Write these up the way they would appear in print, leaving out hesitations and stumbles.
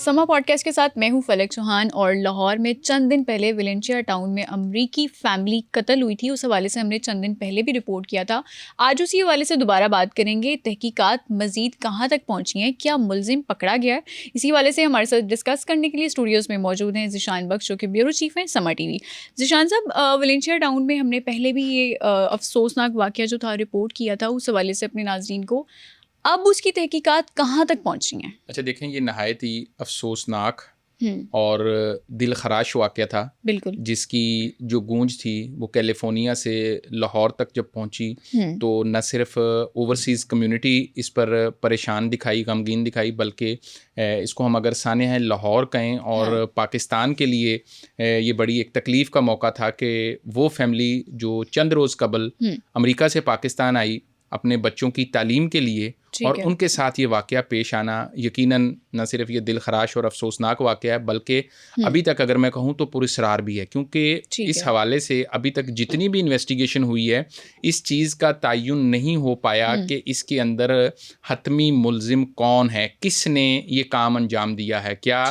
سما pod cost کے ساتھ میں ہوں فلک چوہان، اور لاہور میں چند دن پہلے ویلنچیا ٹاؤن میں امریکی فیملی قتل ہوئی تھی. اس حوالے سے ہم نے چند دن پہلے بھی رپورٹ کیا تھا. آج اسی حوالے سے دوبارہ بات کریں گے. تحقیقات مزید کہاں تک پہنچی ہیں، کیا ملزم پکڑا گیا ہے؟ اسی حوالے سے ہمارے ساتھ ڈسکس کرنے کے لیے اسٹوڈیوز میں موجود ہیں ذیشان بخش، جو کہ بیورو چیف ہیں سما ٹی وی. ذیشان صاحب، ویلنچیا ٹاؤن میں ہم نے پہلے بھی یہ افسوسناک واقعہ جو تھا رپورٹ کیا تھا، اس حوالے سے اپنے ناظرین کو اب اس کی تحقیقات کہاں تک پہنچی ہیں؟ اچھا دیکھیں، یہ نہایت ہی افسوسناک اور دل خراش واقعہ تھا. بالکل. جس کی جو گونج تھی وہ کیلیفورنیا سے لاہور تک جب پہنچی تو نہ صرف اوورسیز کمیونٹی اس پر پریشان دکھائی، غمگین دکھائی، بلکہ اس کو ہم اگر سانحہ لاہور کہیں اور پاکستان کے لیے یہ بڑی ایک تکلیف کا موقع تھا کہ وہ فیملی جو چند روز قبل امریکہ سے پاکستان آئی اپنے بچوں کی تعلیم کے لیے، اور ان کے ساتھ یہ واقعہ پیش آنا یقیناً نہ صرف یہ دل خراش اور افسوسناک واقعہ ہے، بلکہ ابھی تک اگر میں کہوں تو پراسرار بھی ہے، کیونکہ اس حوالے سے ابھی تک جتنی بھی انویسٹیگیشن ہوئی ہے اس چیز کا تعین نہیں ہو پایا کہ اس کے اندر حتمی ملزم کون ہے، کس نے یہ کام انجام دیا ہے. کیا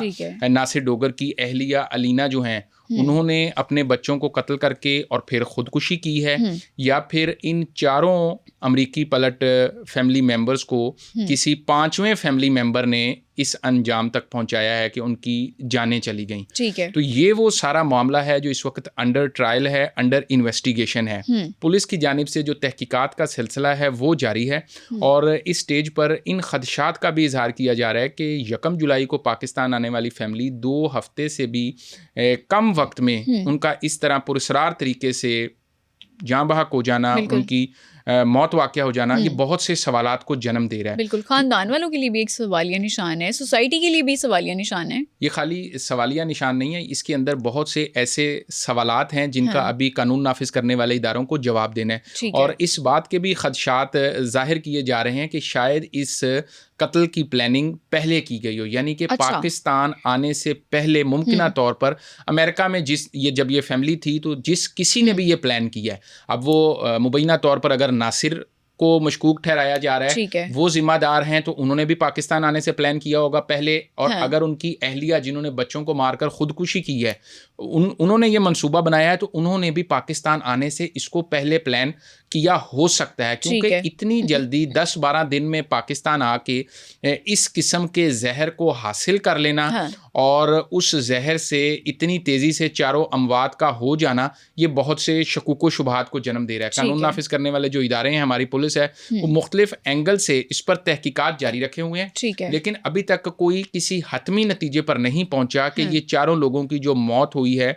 ناصر ڈوگر کی اہلیہ علینا جو ہیں انہوں نے اپنے بچوں کو قتل کر کے اور پھر خودکشی کی ہے، یا پھر ان چاروں امریکی پلٹ فیملی ممبرز کو کسی پانچویں فیملی ممبر نے اس انجام تک پہنچایا ہے کہ ان کی جانیں چلی گئیں. تو یہ وہ سارا معاملہ ہے جو اس وقت انڈر ٹرائل ہے، انڈر انویسٹیگیشن ہے. پولیس کی جانب سے جو تحقیقات کا سلسلہ ہے وہ جاری ہے، اور اس سٹیج پر ان خدشات کا بھی اظہار کیا جا رہا ہے کہ 1 جولائی کو پاکستان آنے والی فیملی 2 ہفتے سے بھی کم وقت میں ان کا اس طرح پراسرار طریقے سے جاں بحق ہو جانا، ان کی موت واقع ہو جانا، یہ بہت سے سوالات کو جنم دے رہا ہے. بالکل، خاندان والوں کے لیے بھی ایک سوالیہ نشان ہے، سوسائٹی کے لیے بھی سوالیہ نشان ہے. یہ خالی سوالیہ نشان نہیں ہے، اس کے اندر بہت سے ایسے سوالات ہیں جن کا ابھی قانون نافذ کرنے والے اداروں کو جواب دینا ہے. اور اس بات کے بھی خدشات ظاہر کیے جا رہے ہیں کہ شاید اس قتل کی پلاننگ پہلے کی گئی ہو، یعنی کہ پاکستان آنے سے پہلے ممکنہ طور پر امریکہ میں جب یہ فیملی تھی تو کسی نے بھی یہ پلان کیا ہے. اب وہ مبینہ طور پر اگر ناصر کو مشکوک ٹھہرایا جا رہا ہے، وہ ذمہ دار ہیں، تو انہوں نے بھی پاکستان آنے سے پلان کیا ہوگا پہلے. اور اگر ان کی اہلیہ جنہوں نے بچوں کو مار کر خودکشی کی ہے انہوں نے یہ منصوبہ بنایا ہے، تو انہوں نے بھی پاکستان آنے سے اس کو پہلے پلان کیا ہو سکتا ہے. کیونکہ اتنی جلدی 10-12 دن میں پاکستان آ کے اس قسم کے زہر کو حاصل کر لینا اور اس زہر سے اتنی تیزی سے چاروں اموات کا ہو جانا، یہ بہت سے شکوک و شبہات کو جنم دے رہا ہے. قانون نافذ کرنے والے جو ادارے ہیں، ہماری پولیس ہے، وہ مختلف اینگل سے اس پر تحقیقات جاری رکھے ہوئے ہیں، لیکن ابھی تک کوئی کسی حتمی نتیجے پر نہیں پہنچا کہ یہ چاروں لوگوں کی جو موت ہوئی ہے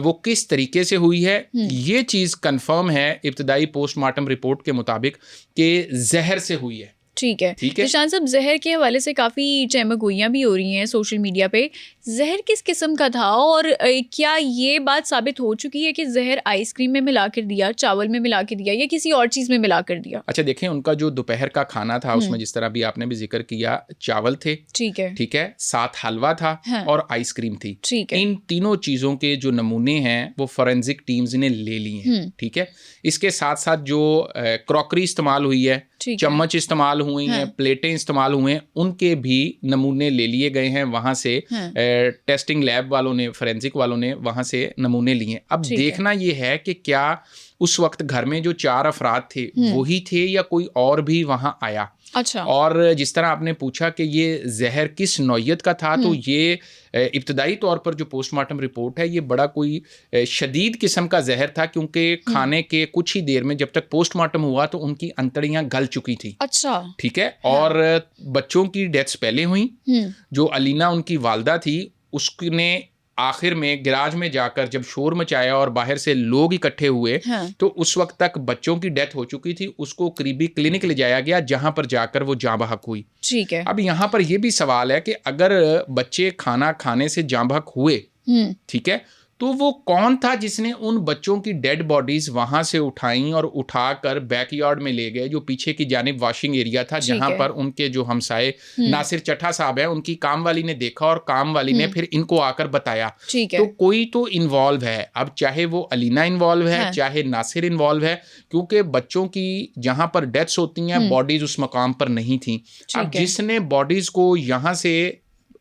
وہ کس طریقے سے ہوئی ہے. یہ چیز کنفرم ہے ابتدائی پوسٹ مارٹم رپورٹ کے مطابق کہ زہر سے ہوئی ہے. ٹھیک ہے ذیشان صاحب، زہر کے حوالے سے کافی چہمہ گوئیاں بھی ہو رہی ہیں سوشل میڈیا پہ. زہر کس قسم کا تھا، اور کیا یہ بات ثابت ہو چکی ہے کہ زہر آئس کریم میں ملا کر دیا، چاول میں ملا کر دیا، یا کسی اور چیز میں ملا کر دیا؟ اچھا دیکھیں، ان کا جو دوپہر کا کھانا تھا اس میں جس طرح بھی آپ نے بھی ذکر کیا، چاول تھے، ٹھیک ہے، ساتھ حلوہ تھا اور آئس کریم تھی. ان تینوں چیزوں کے جو نمونے ہیں وہ فورینزک ٹیمز نے لے لیے ہیں. ٹھیک ہے، اس کے ساتھ ساتھ جو کراکری استعمال ہوئی ہے، چمچ استعمال ہوئی ہیں، پلیٹیں استعمال ہوئے ہیں، ان کے بھی نمونے لے لیے گئے ہیں. وہاں سے ٹیسٹنگ لیب والوں نے، فورینزک والوں نے وہاں سے نمونے لیے. اب دیکھنا یہ ہے کہ کیا اس وقت گھر میں جو 4 افراد تھے وہی تھے یا کوئی اور بھی وہاں آیا. اچھا. اور جس طرح آپ نے پوچھا کہ یہ زہر کس نوعیت کا تھا، تو یہ ابتدائی طور پر جو پوسٹ مارٹم رپورٹ ہے، یہ بڑا کوئی شدید قسم کا زہر تھا، کیونکہ کھانے کے کچھ ہی دیر میں جب تک پوسٹ مارٹم ہوا تو ان کی انتڑیاں گل چکی تھی. اچھا. ٹھیک ہے، اور بچوں کی ڈیتھس پہلے ہوئیں. جو علینا ان کی والدہ تھی، اس نے آخر میں گراج میں جا کر جب شور مچایا اور باہر سے لوگ اکٹھے ہوئے تو اس وقت تک بچوں کی ڈیتھ ہو چکی تھی. اس کو قریبی کلینک لے جایا گیا جہاں پر جا کر وہ جاں بحق ہوئی. ٹھیک ہے. اب یہاں پر یہ بھی سوال ہے کہ اگر بچے کھانا کھانے سے جاں بحق ہوئے، ٹھیک ہے، تو وہ کون تھا جس نے ان بچوں کی ڈیڈ باڈیز وہاں سے اٹھائیں اور اٹھا کر بیک یارڈ میں لے گئے، جو پیچھے کی جانب واشنگ ایریا تھا، جہاں پر ان کے جو ہمسائے ناصر چٹھا صاحب ہیں، ان کی کام والی نے دیکھا اور کام والی نے پھر ان کو آ کر بتایا. تو کوئی تو انوالو ہے. اب چاہے وہ علینا انوالو ہے، چاہے ناصر انوالو ہے، کیونکہ بچوں کی جہاں پر ڈیتھس ہوتی ہیں باڈیز اس مقام پر نہیں تھیں. اب جس نے باڈیز کو یہاں سے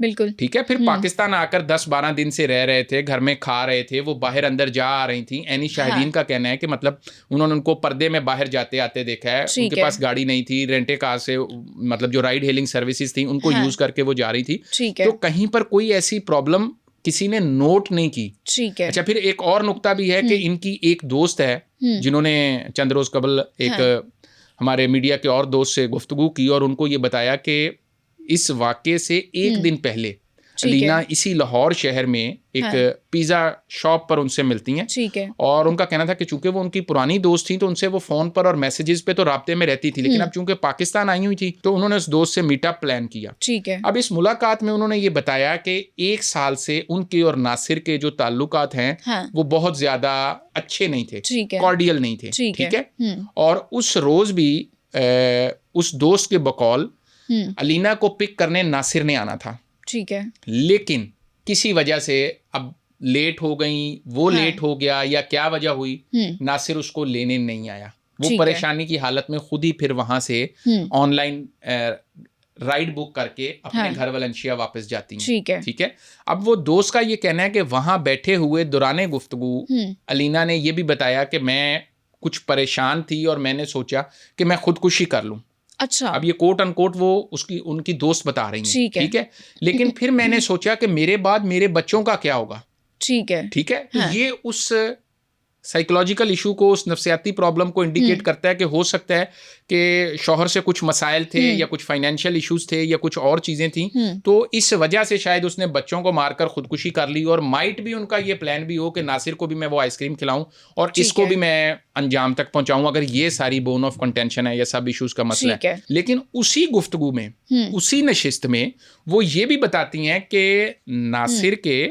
بالکل ٹھیک ہے. پھر پاکستان آ کر 10-12 دن سے رہ رہے تھے, گھر میں کھا رہے تھے, وہ باہر اندر جا آ رہی تھیں. اینی شاہدین کا کہنا ہے کہ مطلب انہوں نے ان کو پردے میں باہر جاتے آتے دیکھا ہے, ان کے پاس گاڑی نہیں تھی, رینٹے کار سے مطلب جو رائڈ ہیلنگ سروسز تھیں ان کو یوز کر کے وہ جا رہی تھی. تو کہیں پر کوئی ایسی پرابلم کسی نے نوٹ نہیں کی. اچھا, پھر ایک اور نقطہ بھی ہے کہ ان کی ایک دوست ہے جنہوں نے چند روز قبل ایک ہمارے میڈیا کے اور دوست سے گفتگو کی اور ان کو یہ بتایا کہ اس واقعے سے ایک دن پہلے علینا اسی لاہور شہر میں ایک پیزا شاپ پر ان سے ملتی ہیں, اور ان کا کہنا تھا کہ چونکہ وہ ان کی پرانی دوست تھیں تو ان سے وہ فون پر اور میسیجز پہ تو رابطے میں رہتی تھی, لیکن اب چونکہ پاکستان آئی ہوئی تھی تو انہوں نے اس دوست سے میٹ اپ پلان کیا. اب اس ملاقات میں انہوں نے یہ بتایا کہ 1 سال سے ان کے اور ناصر کے جو تعلقات ہیں وہ بہت زیادہ اچھے نہیں تھے, کارڈیل نہیں تھے. ٹھیک ہے, اور اس روز بھی اس دوست کے بقول علینا کو پک کرنے ناصر نے آنا تھا. ٹھیک ہے, لیکن کسی وجہ سے اب لیٹ ہو گئیں, وہ لیٹ ہو گیا یا کیا وجہ ہوئی, ناصر اس کو لینے نہیں آیا. وہ پریشانی کی حالت میں خود ہی پھر وہاں سے آن لائن رائڈ بک کر کے اپنے گھر والنشیا واپس جاتی ہیں. ٹھیک ہے, اب وہ دوست کا یہ کہنا ہے کہ وہاں بیٹھے ہوئے دوران گفتگو علینا نے یہ بھی بتایا کہ میں کچھ پریشان تھی اور میں نے سوچا کہ میں خودکشی کر لوں. اچھا, اب یہ کوٹ ان کوٹ وہ ان کی دوست بتا رہی ہیں. ٹھیک ہے, لیکن پھر میں نے سوچا کہ میرے بعد میرے بچوں کا کیا ہوگا. ٹھیک ہے, تو یہ اس سائیکولوجیکل ایشو کو, اس نفسیاتی پرابلم کو انڈیکیٹ کرتا ہے کہ ہو سکتا ہے کہ شوہر سے کچھ مسائل تھے یا کچھ فائنینشیل ایشوز تھے یا کچھ اور چیزیں تھیں, تو اس وجہ سے شاید اس نے بچوں کو مار کر خودکشی کر لی. اور مائٹ بھی ان کا یہ پلان بھی ہو کہ ناصر کو بھی میں وہ آئس کریم کھلاؤں اور اس کو بھی میں انجام تک پہنچاؤں, اگر یہ ساری بون آف کنٹینشن ہے یا سب ایشوز کا مسئلہ ہے. لیکن اسی گفتگو میں, اسی نشست میں وہ یہ بھی بتاتی ہیں کہ ناصر کے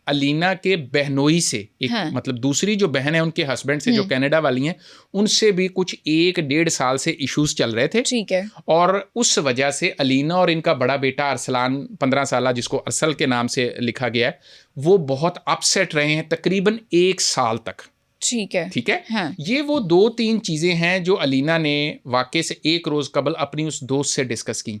علینا کے بہنوئی سے ایک مطلب دوسری جو بہن ہے ان کے ہسبینڈ سے جو کینیڈا والی ہیں, ان سے بھی کچھ 1-1.5 سال سے ایشوز چل رہے تھے. ٹھیک ہے, اور اس وجہ سے علینا اور ان کا بڑا بیٹا ارسلان 15 سالہ جس کو ارسل کے نام سے لکھا گیا ہے, وہ بہت اپسیٹ رہے ہیں تقریباً 1 سال تک. ٹھیک ہے, یہ وہ 2-3 چیزیں ہیں جو علینا نے واقعے سے 1 روز قبل اپنی اس دوست سے ڈسکس کی.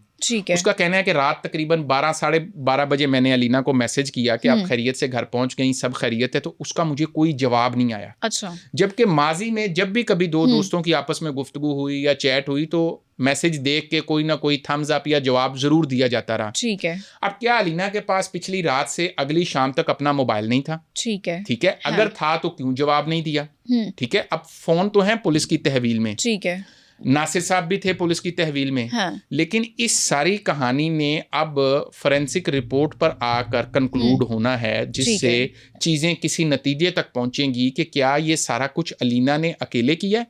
اس کا کہنا ہے کہ رات تقریباً 12-12:30 بجے میں نے علینا کو میسج کیا کہ آپ خیریت سے گھر پہنچ گئیں, سب خیریت ہے, تو اس کا مجھے کوئی جواب نہیں آیا. اچھا, جبکہ ماضی میں جب بھی کبھی 2 دوستوں کی آپس میں گفتگو ہوئی یا چیٹ ہوئی تو میسج دیکھ کے کوئی نہ کوئی تھمز اپ یا جواب ضرور دیا جاتا رہا. ٹھیک ہے, اب کیا علینا کے پاس پچھلی رات سے اگلی شام تک اپنا موبائل نہیں تھا. ٹھیک ہے, اگر تھا تو کیوں جواب نہیں دیا. ٹھیک ہے, اب فون تو ہیں پولیس کی تحویل میں. ٹھیک ہے, ناصر صاحب بھی تھے پولیس کی تحویل میں. لیکن اس ساری کہانی نے اب فورینسک رپورٹ پر آ کر کنکلوڈ ہونا ہے, جس سے چیزیں کسی نتیجے تک پہنچیں گی کہ کیا یہ سارا کچھ علینا نے اکیلے کیا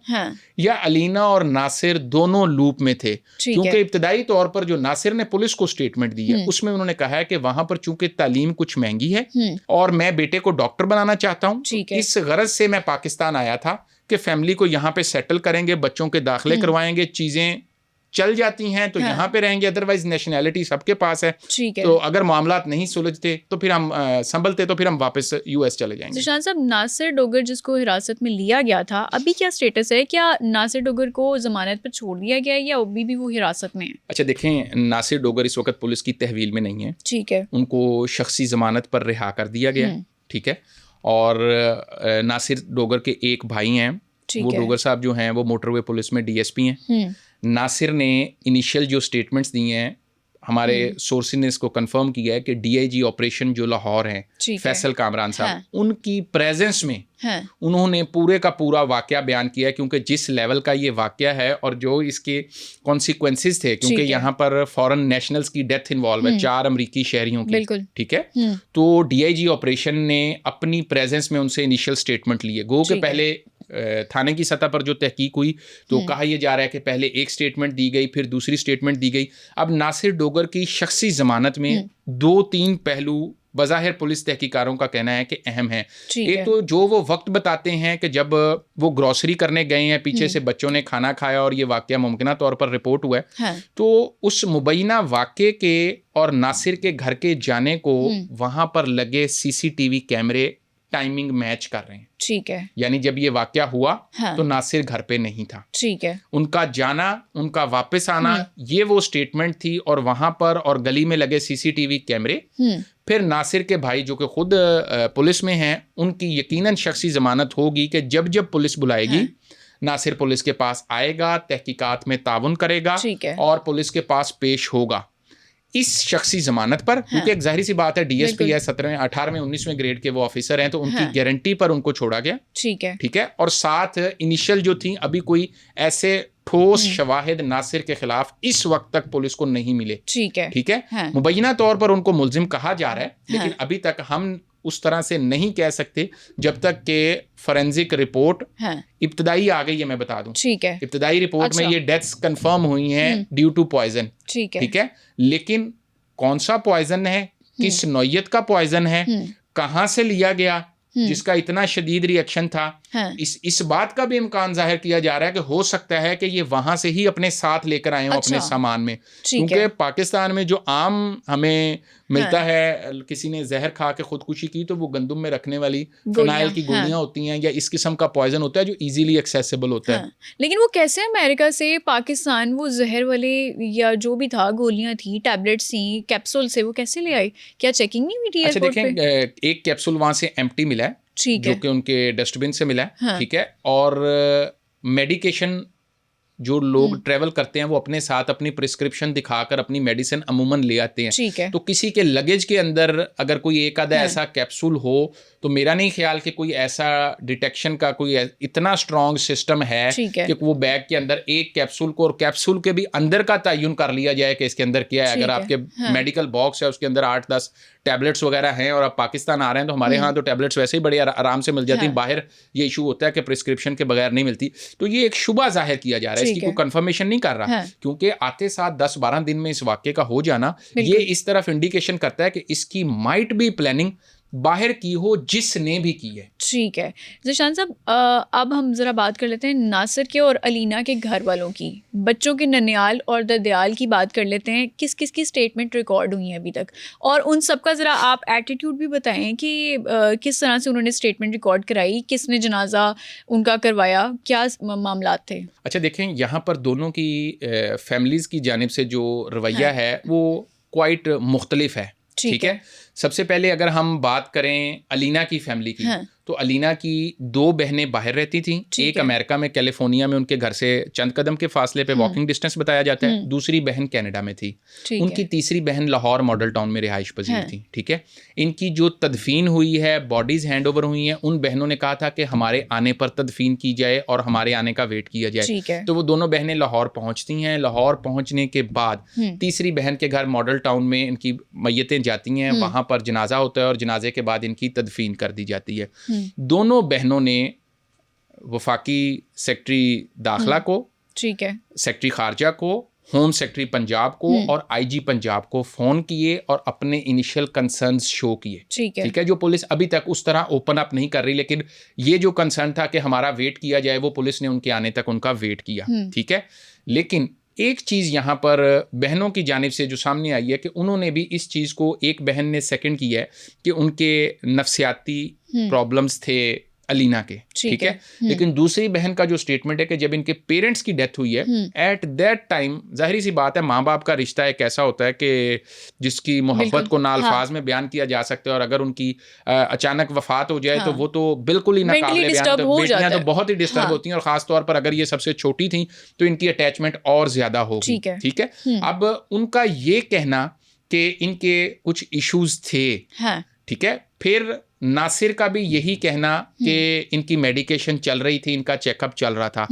یا علینا اور ناصر دونوں لوپ میں تھے. کیونکہ ابتدائی طور پر جو ناصر نے پولیس کو سٹیٹمنٹ دی ہے اس میں انہوں نے کہا ہے کہ وہاں پر چونکہ تعلیم کچھ مہنگی ہے اور میں بیٹے کو ڈاکٹر بنانا چاہتا ہوں, اس غرض سے میں پاکستان آیا تھا کہ فیملی کو یہاں پہ سیٹل کریں گے, بچوں کے داخلے کروائیں گے, چیزیں چل جاتی ہیں تو یہاں پہ رہیں گے, ادروائز نیشنلٹی سب کے پاس ہے. تو اگر معاملات نہیں سلجھتے تو پھر ہم سنبھلتے تو پھر ہم واپس US چلے جائیں گے. ذیشان صاحب, ناصر ڈوگر جس کو حراست میں لیا گیا تھا, ابھی کیا سٹیٹس ہے؟ کیا ناصر ڈوگر کو ضمانت پر چھوڑ دیا گیا ہے یا ابھی بھی وہ حراست میں ہے؟ اچھا دیکھیں, ناصر ڈوگر اس وقت پولیس کی تحویل میں نہیں ہے. ٹھیک ہے, ان کو شخصی ضمانت پر رہا کر دیا گیا. ٹھیک ہے, اور ناصر ڈوگر کے ایک بھائی ہیں, وہ ڈوگر صاحب جو ہیں وہ موٹر وے پولیس میں DSP ہیں. ناصر نے انیشیل جو سٹیٹمنٹس دی ہیں, ہمارے سورسز نے اس کو کنفرم کیا ہے کہ DIG آپریشن جو لاہور ہیں فیصل کامران صاحب, ان کی پریزنس میں انہوں نے پورے کا پورا واقعہ بیان کیا ہے. کیونکہ جس لیول کا یہ واقعہ ہے اور جو اس کے کانسیکوینسز تھے, کیونکہ یہاں پر فورن نیشنلز کی ڈیتھ انوالو ہے, 4 امریکی شہریوں کی. ٹھیک ہے, تو DIG آپریشن نے اپنی پریزنس میں ان سے انیشیل سٹیٹمنٹ لیے. گو کہ پہلے تھانے کی سطح پر جو تحقیق ہوئی تو کہا یہ جا رہا ہے کہ پہلے ایک سٹیٹمنٹ دی گئی, پھر دوسری سٹیٹمنٹ دی گئی. اب ناصر ڈوگر کی شخصی ضمانت میں 2-3 پہلو بظاہر پولیس تحقیقاتوں کا کہنا ہے کہ اہم ہیں. ایک تو جو وہ وقت بتاتے ہیں کہ جب وہ گروسری کرنے گئے ہیں, پیچھے سے بچوں نے کھانا کھایا اور یہ واقعہ ممکنہ طور پر رپورٹ ہوا ہے, تو اس مبینہ واقعے کے اور ناصر کے گھر کے جانے کو وہاں پر لگے CCTV کیمرے ٹائمنگ میچ کر رہے ہیں. ٹھیک ہے. یعنی جب یہ واقعہ ہوا ہاں. تو ناصر گھر پہ نہیں تھا. ٹھیک ہے. ان کا جانا, ان کا واپس آنا, یہ وہ اسٹیٹمنٹ تھی. اور وہاں پر اور گلی میں لگے سی سی ٹی وی کیمرے. پھر ناصر کے بھائی جو کہ خود پولیس میں ہیں, ان کی یقیناً شخصی ضمانت ہوگی کہ جب جب پولیس بلائے گی ناصر پولیس کے پاس آئے گا, تحقیقات میں تعاون کرے گا اور پولیس کے پاس پیش ہوگا اس شخصی ضمانت پر. کیونکہ ایک ظاہری سی بات ہے, ڈی ایس پی ہے, 17ویں 18ویں 19ویں گریڈ کے وہ آفیسر ہیں, تو ان کی گارنٹی پر ان کو چھوڑا گیا. ٹھیک ہے. اور ساتھ انیشل جو تھیں, ابھی کوئی ایسے ٹھوس شواہد ناصر کے خلاف اس وقت تک پولیس کو نہیں ملے. ٹھیک ہے. مبینہ طور پر ان کو ملزم کہا جا رہا ہے, لیکن ابھی تک ہم اس طرح سے نہیں کہہ سکتے جب تک کہ فورینزک رپورٹ ابتدائی آ گئی ہے. میں بتا دوں, ابتدائی رپورٹ میں یہ ڈیتھس کنفرم ہوئی ہیں ڈیو ٹو پوائزن. ٹھیک ہے. لیکن کون سا پوائزن ہے, کس نوعیت کا پوائزن ہے, کہاں سے لیا گیا, جس کا اتنا شدید ری ایکشن تھا, اس بات کا بھی امکان ظاہر کیا جا رہا ہے کہ ہو سکتا ہے کہ یہ وہاں سے ہی اپنے ساتھ لے کر آئے ہوں اپنے سامان میں. کیونکہ پاکستان میں جو عام ہمیں ملتا ہے, کسی نے زہر کھا کے خودکشی کی تو وہ گندم میں رکھنے والی فنائل کی گولیاں ہوتی ہیں, یا اس قسم کا پوائزن ہوتا ہے جو ایزیلی ایکسیسیبل ہوتا ہے. لیکن وہ کیسے امریکہ سے پاکستان وہ زہر والے یا جو بھی تھا, گولیاں تھیں, ٹیبلٹس تھیں, کیپسول سے, وہ کیسے لے آئی؟ کیا چیکنگ نہیں ہوئی تھی ایئرپورٹ پہ؟ اچھا دیکھیں, ایک کیپسول وہاں سے ایمپٹی ملا ہے جو کہ ان کے ڈسٹ بن سے ملا ہے. ٹھیک ہے. اور میڈیکیشن جو لوگ ٹریول کرتے ہیں وہ اپنے ساتھ اپنی پرسکرپشن دکھا کر اپنی میڈیسن عموماً لے آتے ہیں. تو کسی کے لگیج کے اندر اگر کوئی ایک آدھا ایسا کیپسول ہو تو میرا نہیں خیال کہ کوئی ایسا ڈیٹیکشن کا کوئی اتنا اسٹرانگ سسٹم ہے کہ وہ بیگ کے اندر ایک کیپسول کو, اور کیپسول کے بھی اندر کا تعین کر لیا جائے کہ اس کے اندر کیا ہے. اگر آپ کے میڈیکل باکس ہے اس کے اندر 8-10 ٹیبلٹس وغیرہ ہیں اور آپ پاکستان آ رہے ہیں تو ہمارے ہاں تو ٹیبلٹس ویسے ہی بڑے آرام سے مل جاتی ہیں, باہر یہ ایشو ہوتا ہے کہ پرسکرپشن کے بغیر نہیں ملتی. تو یہ ایک شبہ ظاہر کیا جا رہا ہے, اس کی کوئی کنفرمیشن نہیں کر رہا, کیونکہ آتے ساتھ 10-12 دن میں اس واقعے کا ہو جانا یہ اس طرف انڈیکیشن کرتا ہے کہ اس کی مائٹ بھی پلاننگ باہر کی ہو جس نے بھی کی ہے. ٹھیک ہے. ذیشان صاحب, اب ہم ذرا بات کر لیتے ہیں ناصر کے اور علینا کے گھر والوں کی, بچوں کے ننیال اور ددیال کی بات کر لیتے ہیں. کس کس کی اسٹیٹمنٹ ریکارڈ ہوئی ہیں ابھی تک, اور ان سب کا ذرا آپ ایٹیٹیوڈ بھی بتائیں کہ کس طرح سے انہوں نے اسٹیٹمنٹ ریکارڈ کرائی, کس نے جنازہ ان کا کروایا, کیا معاملات تھے؟ اچھا دیکھیں, یہاں پر دونوں کی فیملیز کی جانب سے جو رویہ ہے وہ کوائٹ مختلف ہے. ٹھیک ہے. سب سے پہلے اگر ہم بات کریں علینا کی فیملی کی, تو علینا کی 2 بہنیں باہر رہتی تھیں. ایک امریکہ میں کیلیفورنیا میں ان کے گھر سے چند قدم کے فاصلے پہ واکنگ ڈسٹینس بتایا جاتا ہے. دوسری بہن کینیڈا میں تھی. ان کی تیسری بہن لاہور ماڈل ٹاؤن میں رہائش پذیر تھی. ٹھیک ہے. ان کی جو تدفین ہوئی ہے, باڈیز ہینڈ اوور ہوئی ہیں, ان بہنوں نے کہا تھا کہ ہمارے آنے پر تدفین کی جائے اور ہمارے آنے کا ویٹ کیا جائے. تو وہ دونوں بہنیں لاہور پہنچتی ہیں. لاہور پہنچنے کے بعد تیسری بہن کے گھر ماڈل ٹاؤن میں ان کی میتیں جاتی ہیں, وہاں پر جنازہ ہوتا ہے اور جنازے کے بعد ان کی تدفین کر دی جاتی ہے. دونوں بہنوں نے وفاقی سیکرٹری داخلہ کو, ٹھیک ہے, سیکرٹری خارجہ کو, ہوم سیکرٹری پنجاب کو اور آئی جی پنجاب کو فون کیے اور اپنے انیشل کنسرنز شو کیے. ٹھیک ہے. جو پولیس ابھی تک اس طرح اوپن اپ نہیں کر رہی, لیکن یہ جو کنسرن تھا کہ ہمارا ویٹ کیا جائے, وہ پولیس نے ان کے آنے تک ان کا ویٹ کیا. ٹھیک ہے. لیکن ایک چیز یہاں پر بہنوں کی جانب سے جو سامنے آئی ہے کہ انہوں نے بھی اس چیز کو, ایک بہن نے سیکنڈ کیا ہے کہ ان کے نفسیاتی پرابلمز تھے علینا کے. ٹھیک ہے. لیکن دوسری بہن کا جو اسٹیٹمنٹ ہے کہ جب ان کے پیرنٹس کی ڈیتھ ہوئی ہے, ایٹ دیٹ ٹائم ظاہری سی بات ہے, ماں باپ کا رشتہ ایک ایسا ہوتا ہے کہ جس کی محبت کو نہ الفاظ میں بیان کیا جا سکتا ہے, اور اگر ان کی اچانک وفات ہو جائے تو وہ تو بالکل ہی ناقابل بیان. تو بیٹیاں تو بہت ہی ڈسٹرب ہوتی ہیں, اور خاص طور پر اگر یہ سب سے چھوٹی تھیں تو ان کی اٹیچمنٹ اور زیادہ ہوگی. ٹھیک ہے. اب ان کا یہ کہنا کہ ان کے کچھ ایشوز تھے. ٹھیک ہے. پھر ناصر کا بھی یہی کہنا کہ ان کی میڈیکیشن چل رہی تھی, ان کا چیک اپ چل رہا تھا.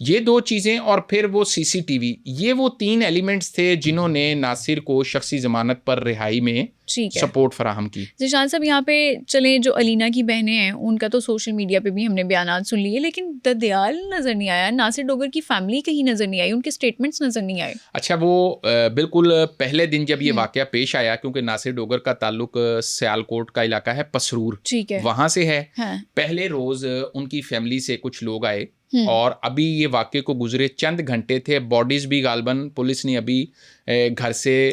یہ 2 چیزیں, اور پھر وہ سی سی ٹی وی, یہ وہ 3 ایلیمنٹس تھے جنہوں نے ناصر کو شخصی ضمانت پر رہائی میں سپورٹ فراہم کی. ذیشان صاحب, یہاں پہ چلیں, جو علینا کی بہنیں ہیں ان کا تو سوشل میڈیا پہ بھی ہم نے بیانات سن لیے, لیکن ددیال نظر نہیں آیا, ناصر ڈوگر کی فیملی کہیں نظر نہیں آئی, ان کے اسٹیٹمنٹس نظر نہیں آئے. اچھا, وہ بالکل پہلے دن جب یہ واقعہ پیش آیا, کیونکہ ناصر ڈوگر کا تعلق سیالکوٹ کا علاقہ ہے پسرور, وہاں سے ہے. پہلے روز ان کی فیملی سے کچھ لوگ آئے, اور ابھی یہ واقعے کو گزرے چند گھنٹے تھے, باڈیز بھی غالباً پولیس نے ابھی گھر سے